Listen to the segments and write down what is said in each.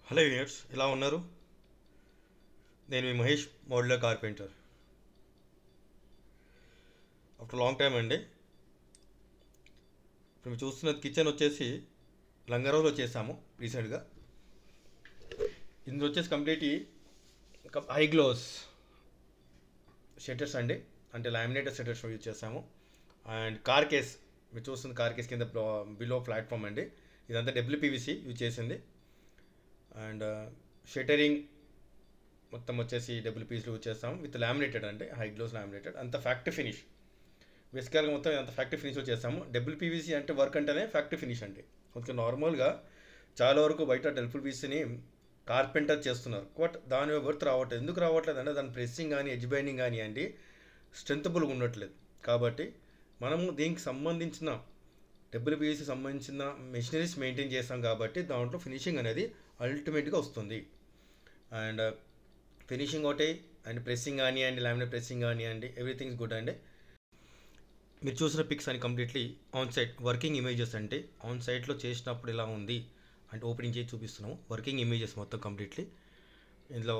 Hello units ఎలా ఉన్నారు? నేను మీ Mahesh modular carpenter. After long time అండి. ఇప్పుడు మీరు చూస్తున్న కిచెన్ వచ్చేసి లంగరోలో చేసాము రీసెంట్గా. ఇందులో వచ్చేసి కంప్లీట్ హై గ్లోస్ షట్టర్స్ అండి, అంటే లామినేటర్ షట్టర్స్ యూజ్ చేసాము. అండ్ కార్ కేస్, మీరు చూస్తున్న కార్ కేస్ కింద బిలో ప్లాట్ఫామ్ అండి. ఇదంతా డబ్ల్యూపీవీసీ యూజ్ చేసింది. అండ్ షట్టరింగ్ మొత్తం వచ్చేసి డబ్ల్యూపీసీలు యూజ్ చేస్తాము విత్ లామినేటెడ్, అంటే హై గ్లోస్ లామినేటెడ్, అంత ఫ్యాక్టరీ ఫినిష్. బేసికల్గా మొత్తం అంత ఫ్యాక్టరీ ఫినిష్లో చేస్తాము. డబ్ల్యూపీవీసీ అంటే వర్క్ అంటేనే ఫ్యాక్టరీ ఫినిష్ అండి. కొంచెం నార్మల్గా చాలా వరకు బయట డబ్ల్యూపీవీసీని కార్పెంటర్ చేస్తున్నారు, బట్ దాని వర్త్ రావట్లేదు. ఎందుకు రావట్లేదు అంటే దాని ప్రెస్సింగ్ కానీ ఎడ్జ్ బైండింగ్ కానీ అండి స్ట్రెంతబుల్గా ఉండట్లేదు. కాబట్టి మనము దీనికి సంబంధించిన డబ్ల్యూపీవీసీ సంబంధించిన మెషినరీస్ మెయింటైన్ చేస్తాం కాబట్టి దాంట్లో ఫినిషింగ్ అనేది అల్టిమేట్గా వస్తుంది. అండ్ ఫినిషింగ్ ఒకటి, అండ్ ప్రెస్సింగ్ కానివ్వండి, లామినేట్ ప్రెస్సింగ్ కానివ్వండి, ఎవ్రీథింగ్ ఇస్ గుడ్ అండి. మీరు చూసిన పిక్స్ అని completely on site working images, అంటే ఆన్ సైట్లో చేసినప్పుడు ఎలా ఉంది అంటే ఓపెనింగ్ చేసి చూపిస్తున్నాము. వర్కింగ్ ఇమేజెస్ మొత్తం కంప్లీట్లీ ఇందులో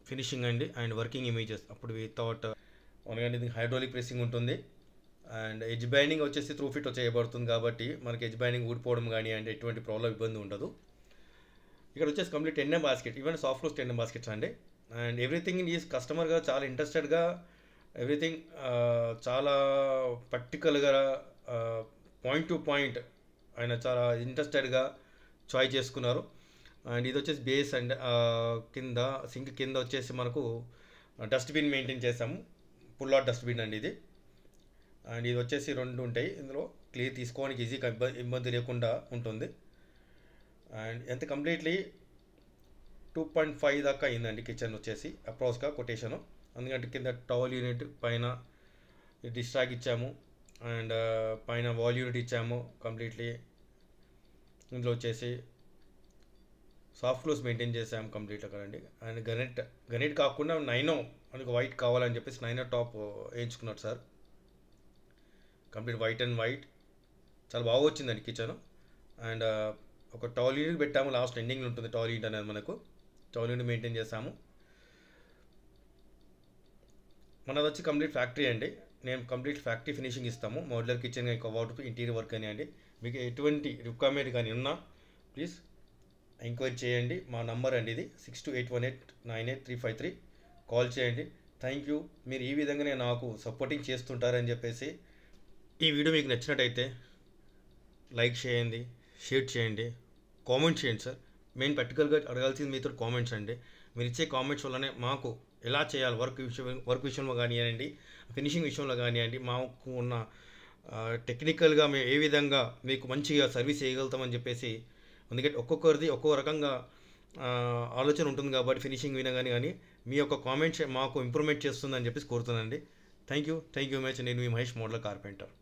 ఫినిషింగ్ అండి అండ్ వర్కింగ్ ఇమేజెస్. అప్పుడు వితౌట్ మనకంటే ఇది హైడ్రాలిక్ ప్రెస్సింగ్ ఉంటుంది. అండ్ ఎడ్జ్ బైండింగ్ వచ్చేసి త్రూ ఫిట్ చేయబడుతుంది కాబట్టి మనకి ఎడ్జ్ బైండింగ్ ఊడిపోవడం కానీ అంటే ఎటువంటి ప్రాబ్లం ఇబ్బంది ఉండదు. ఇక్కడ వచ్చేసి complete 10M basket, even soft close 10M baskets అండి. అండ్ ఎవ్రీథింగ్ ఈజ్ కస్టమర్గా చాలా ఇంట్రెస్టెడ్గా, ఎవ్రీథింగ్ చాలా ప్రాక్టికల్గా, పాయింట్ టు పాయింట్ ఆయన చాలా ఇంట్రెస్టెడ్గా చాయిస్ చేసుకున్నారు. అండ్ ఇది వచ్చేసి బేస్ అండ్ కింద సింక్ కింద వచ్చేసి మనకు డస్ట్బిన్ మెయింటైన్ చేసాము, పుల్ అవుట్ డస్ట్బిన్ అండి ఇది. అండ్ ఇది వచ్చేసి 2 ఉంటాయి, ఇందులో క్లియర్ తీసుకోవడానికి ఈజీగా ఇబ్బంది లేకుండా ఉంటుంది. అండ్ ఎంత కంప్లీట్లీ 2.5 దాకా అయిందండి కిచెన్ వచ్చేసి అప్రాక్స్గా కొటేషను. ఎందుకంటే కింద టవల్ యూనిట్ పైన డిష్ ట్రాక్ ఇచ్చాము, అండ్ పైన వాల్ యూనిట్ ఇచ్చాము కంప్లీట్లీ. ఇందులో వచ్చేసి సాఫ్ట్ క్లోజ్ మెయింటైన్ చేసాము కంప్లీట్గా కదండి. అండ్ గనెట్ కాకుండా 9 మనకు వైట్ కావాలని చెప్పేసి 9 టాప్ వేయించుకున్నారు sir. Complete white and white చాలా బాగా వచ్చిందండి కిచెన్. అండ్ ఒక టవల్ యూనిట్ పెట్టాము, లాస్ట్ ఎండింగ్లో ఉంటుంది టవల్ యూనిట్ అనేది. మనకు టవల్ యూనిట్ మెయింటైన్ చేసాము. మనది వచ్చి కంప్లీట్ ఫ్యాక్టరీ అండి. నేను కంప్లీట్ ఫ్యాక్టరీ ఫినిషింగ్ ఇస్తాము. మోడ్యులర్ కిచెన్ కానీ కవౌట్ ఇంటీరియర్ వర్క్ అని అండి. మీకు ఎటువంటి రిక్వైర్మెంట్ కానీ ఉన్నా ప్లీజ్ ఎంక్వైరీ చేయండి. మా నంబర్ అండి ఇది 6281898353. కాల్ చేయండి. Thank you. మీరు ఈ విధంగానే నాకు సపోర్టింగ్ చేస్తుంటారని చెప్పేసి. ఈ వీడియో మీకు నచ్చినట్టయితే లైక్ చేయండి, షేర్ చేయండి, కామెంట్ చేయండి సార్. మెయిన్ ప్రాక్టికల్గా అడగాల్సింది మీతో కామెంట్స్ అండి. మీరు ఇచ్చే కామెంట్స్ వల్లనే మాకు ఎలా చేయాలి వర్క్ విషయంలో కానివ్వండి, ఫినిషింగ్ విషయంలో కానివ్వండి, మాకు ఉన్న టెక్నికల్గా మేము ఏ విధంగా మీకు మంచిగా సర్వీస్ చేయగలుగుతామని చెప్పేసి. ఎందుకంటే ఒక్కొక్కరిది ఒక్కొక్క రకంగా ఆలోచన ఉంటుంది కాబట్టి ఫినిషింగ్ వినగానే కానీ మీ యొక్క కామెంట్స్ మాకు ఇంప్రూవ్మెంట్ చేస్తుందని చెప్పేసి కోరుతున్నానండి. Thank you much. నేను మీ మహేష్ మోడ్యులర్ కార్పెంటర్.